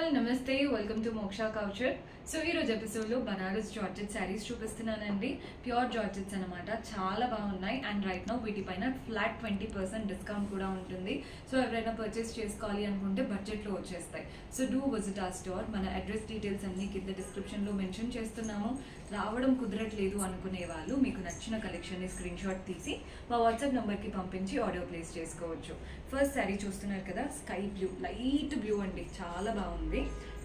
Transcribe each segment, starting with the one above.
All నమస్తే welcome to Moksha culture. So ఈ రోజు ఎపిసోడ్ లో బనారస్ జార్జెట్ శారీస్ చూపిస్తున్నానండి. ప్యూర్ జార్జెట్స్ అన్నమాట, చాలా బాగున్నాయి. అండ్ రైట్ నౌ వీటిపైన ఫ్లాట్ 20% డిస్కౌంట్ కూడా ఉంటుంది. సో ఎవరైనా పర్చేస్ చేసుకోవాలి అనుకుంటే బడ్జెట్ లో వచ్చేస్తాయి. సో డూ విజిట్ ఆ స్టోర్. మన అడ్రస్ డీటెయిల్స్ అన్ని కింద డిస్క్రిప్షన్ లో మెన్షన్ చేస్తున్నాము. రావడం కుదరట్లేదు అనుకునే వాళ్ళు మీకు నచ్చిన కలెక్షన్ ని స్క్రీన్ షాట్ తీసి మా వాట్సాప్ నంబర్ కి పంపించి ఆర్డర్ ప్లేస్ చేసుకోవచ్చు. ఫస్ట్ శారీ చూస్తున్నారు కదా, స్కై బ్లూ, లైట్ బ్లూ అండి, చాలా బాగుంది.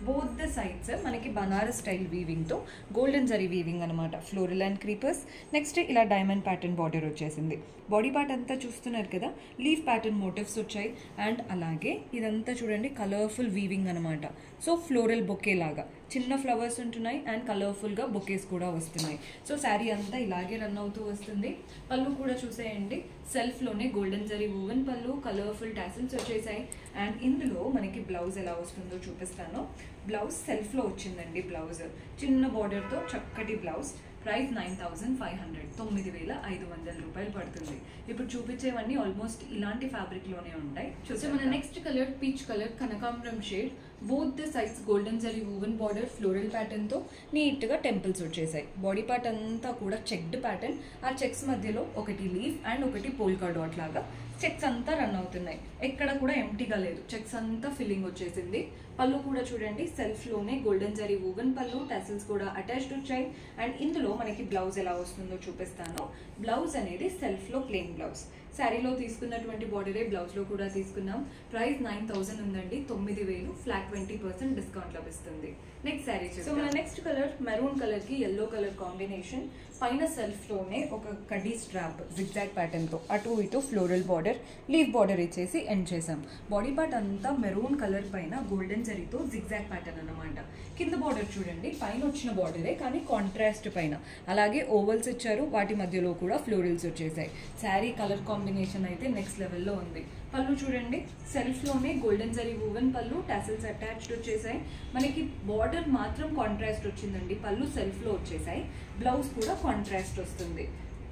బోత్ ద సైడ్స్ మనకి బనారస్ స్టైల్ వీవింగ్ తో గోల్డెన్ జరీ వీవింగ్ అనమాట, ఫ్లోరల్ అండ్ క్రీపర్స్. నెక్స్ట్ ఇలా డైమండ్ ప్యాటర్న్ బార్డర్ వచ్చేసింది. బాడీ పార్ట్ అంతా చూస్తున్నారు కదా, లీఫ్ ప్యాటర్న్ మోటివ్స్ వచ్చాయి. అండ్ అలాగే ఇదంతా చూడండి కలర్ఫుల్ వీవింగ్ అనమాట. సో ఫ్లోరల్ బొకే లాగా చిన్న ఫ్లవర్స్ ఉంటున్నాయి అండ్ కలర్ఫుల్ గా బొకేస్ కూడా వస్తున్నాయి. సో శారీ అంతా ఇలాగే రన్ అవుతూ వస్తుంది. పళ్ళు కూడా చూసేయండి, సెల్ఫ్ లోనే గోల్డెన్ జరీ వూవెన్ పళ్ళు, కలర్ఫుల్ టాసిల్స్ వచ్చేసాయి. అండ్ ఇందులో మనకి బ్లౌజ్ ఎలా వస్తుందో చూపిస్తాను. బ్లౌజ్ సెల్ఫ్ లో వచ్చిందండి. బ్లౌజ్ చిన్న బార్డర్ తో చక్కటి బ్లౌజ్. ప్రైస్ 9,500, 9,500 రూపాయలు పడుతుంది. ఇప్పుడు చూపించేవన్నీ ఆల్మోస్ట్ ఇలాంటి ఫ్యాబ్రిక్ లోనే ఉంటాయి. చూస్తే మన నెక్స్ట్ కలర్ పీచ్ కలర్, కనకాంబరం shade. Both the sides golden zari woven border, floral pattern తో నీట్ గా టెంపుల్స్ వచ్చేసాయి. బాడీ పార్ట్ అంతా కూడా చెక్డ్ ప్యాటర్న్. ఆ చెక్స్ మధ్యలో ఒకటి లీఫ్ అండ్ ఒకటి పోల్కా డాట్ లాగా చెక్స్ అంతా రన్ అవుతున్నాయి. ఎక్కడ కూడా ఎంటీగా లేదు, చెక్స్ అంతా ఫిల్లింగ్ వచ్చేసింది. పళ్ళు కూడా చూడండి, సెల్ఫ్ లోనే గోల్డెన్ జరీ వూవెన్ పళ్ళు, టాసిల్స్ కూడా అటాచ్డ్ వచ్చాయి. అండ్ ఇందులో మనకి బ్లౌజ్ ఎలా వస్తుందో చూపిస్తాను. బ్లౌజ్ అనేది సెల్ఫ్ లో ప్లెయిన్ బ్లౌజ్. శారీలో తీసుకున్నటువంటి బార్డరే బ్లౌజ్ లో కూడా తీసుకున్నాం. ప్రైస్ 9,000 ఉందండి, 9,000 ఫ్లాట్ 20% డిస్కౌంట్ లభిస్తుంది. నెక్స్ట్ శారీ. సో మన నెక్స్ట్ కలర్ మెరూన్ కలర్ కి ఎల్లో కలర్ కాంబినేషన్. పైన సెల్ఫ్ లోనే ఒక కడ్డీ స్ట్రాప్ జిగ్జాగ్ ప్యాటర్న్ తో అటు ఇటు ఫ్లోరల్ బార్డర్, లీఫ్ బార్డర్ ఇచ్చేసి ఎండ్ చేసాం. బాడీ పార్ట్ అంతా మెరూన్ కలర్ పైన గోల్డెన్ జరీతో జిగ్జాగ్ ప్యాటర్న్ అన్నమాట. కింద బార్డర్ చూడండి, పైన వచ్చిన బార్డరే కానీ కాంట్రాస్ట్ పైన. అలాగే ఓవల్స్ ఇచ్చారు, వాటి మధ్యలో కూడా ఫ్లోరల్స్ వచ్చేసాయి. శారీ కలర్ కాంబినేషన్ అయితే నెక్స్ట్ లెవెల్లో ఉంది. పళ్ళు చూడండి, సెల్ఫ్ లోనే గోల్డెన్ జరీ వూవెన్ పళ్ళు, టాసిల్స్ అటాచ్డ్ వచ్చేసాయి. మనకి బార్డర్ మాత్రం కాంట్రాస్ట్ వచ్చిందండి, పళ్ళు సెల్ఫ్ లో వచ్చేసాయి. బ్లౌజ్ కూడా కాంట్రాస్ట్ వస్తుంది.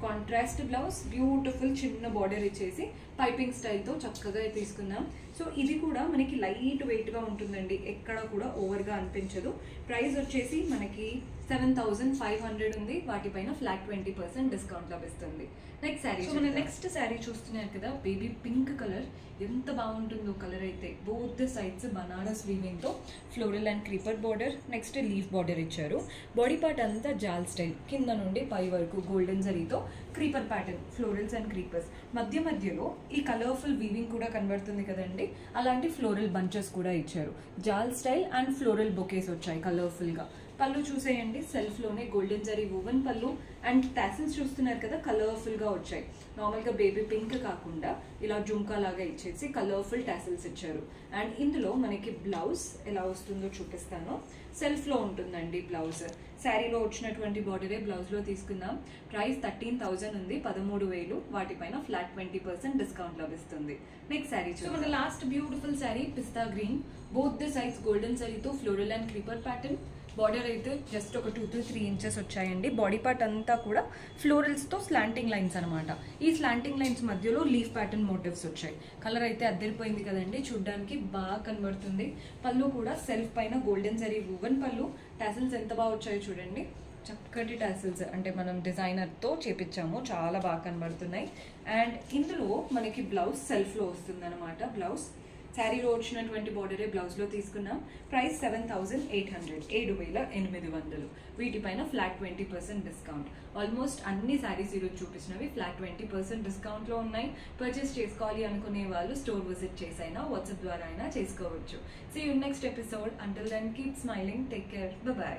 కాంట్రాస్ట్ బ్లౌజ్, బ్యూటిఫుల్ చిన్న బార్డర్ ఇచ్చేసి పైపింగ్ స్టైల్తో చక్కగా తీసుకున్నాం. సో ఇది కూడా మనకి లైట్ వెయిట్ గా ఉంటుందండి, ఎక్కడ కూడా ఓవర్ గా అనిపించదు. ప్రైస్ వచ్చేసి మనకి 7,500 ఉంది. వాటిపైన ఫ్లాట్ 20% డిస్కౌంట్ లభిస్తుంది. నెక్స్ట్ శారీ. సో మన నెక్స్ట్ శారీ చూస్తున్నారు కదా, బేబీ పింక్ కలర్. ఎంత బాగుంటుందో కలర్ అయితే. Both the sides Banaras weaving తో floral and creeper border, next leaf border ఇచ్చారు. బాడీ పార్ట్ అంతా జాల్ స్టైల్, కింద నుండి పై వరకు గోల్డెన్ జరీతో creeper pattern, florals and creepers. మధ్య మధ్యలో ఈ కలర్ఫుల్ వీవింగ్ కూడా కనబడుతుంది కదండి, అలాంటి ఫ్లోరల్ బంచెస్ కూడా ఇచ్చారు. జాల్ స్టైల్ అండ్ ఫ్లోరల్ బొకేస్ వచ్చాయి కలర్ఫుల్ గా. పళ్ళు చూసేయండి, సెల్ఫ్ లోనే గోల్డెన్ జరీ వూవెన్ పళ్ళు. అండ్ టాసిల్స్ చూస్తున్నారు కదా, కలర్ఫుల్ గా వచ్చాయి. నార్మల్ గా బేబీ పింక్ కాకుండా ఇలా జుంకా లాగా ఇచ్చేసి కలర్ఫుల్ టాసిల్స్ ఇచ్చారు. అండ్ ఇందులో మనకి బ్లౌజ్ ఎలా వస్తుందో చూపిస్తాను. సెల్ఫ్ లో ఉంటుందండి బ్లౌజ్. శారీలో వచ్చినటువంటి బార్డరే బ్లౌజ్ లో తీసుకుందాం. ప్రైస్ 13,000 ఉంది, 13,000. వాటిపైన ఫ్లాట్ 20% డిస్కౌంట్ లభిస్తుంది. నెక్స్ట్ శారీ. సో మన last beautiful sari pista green. Both the sides golden జరీతో floral and creeper pattern. Border అయితే జస్ట్ ఒక 2 to 3 ఇంచెస్ వచ్చాయండి. బాడీ పార్ట్ అంతా కూడా ఫ్లోరల్స్ తో స్లాంటింగ్ లైన్స్ అనమాట. ఈ స్లాంటింగ్ లైన్స్ మధ్యలో లీఫ్ ప్యాటర్న్ మోటివ్స్ వచ్చాయి. కలర్ అయితే అద్దరిపోయింది కదండి, చూడ్డానికి బాగా కనబడుతుంది. పళ్ళు కూడా సెల్ఫ్ పైన గోల్డెన్ జరీ వూవెన్ పళ్ళు. టాసిల్స్ ఎంత బాగా వచ్చాయో చూడండి, చక్కటి టాసిల్స్. అంటే మనం డిజైనర్ తో చేపించాము, చాలా బాగా కనబడుతున్నాయి. అండ్ ఇందులో మనకి బ్లౌజ్ సెల్ఫ్ లో వస్తుంది అనమాట. బ్లౌజ్ శారీలో వచ్చినటువంటి బార్డరే బ్లౌజ్ లో తీసుకున్నాం. ప్రైస్ 7,800, 7,800. వీటిపైన ఫ్లాట్ 20% డిస్కౌంట్. ఆల్మోస్ట్ అన్ని శారీస్ ఈరోజు చూపించినవి ఫ్లాట్ 20% డిస్కౌంట్ లో ఉన్నాయి. పర్చేస్ చేసుకోవాలి అనుకునే వాళ్ళు స్టోర్ విజిట్ చేసైనా వాట్సాప్ ద్వారా అయినా చేసుకోవచ్చు. See you next episode. Until then keep smiling, take care, bye by.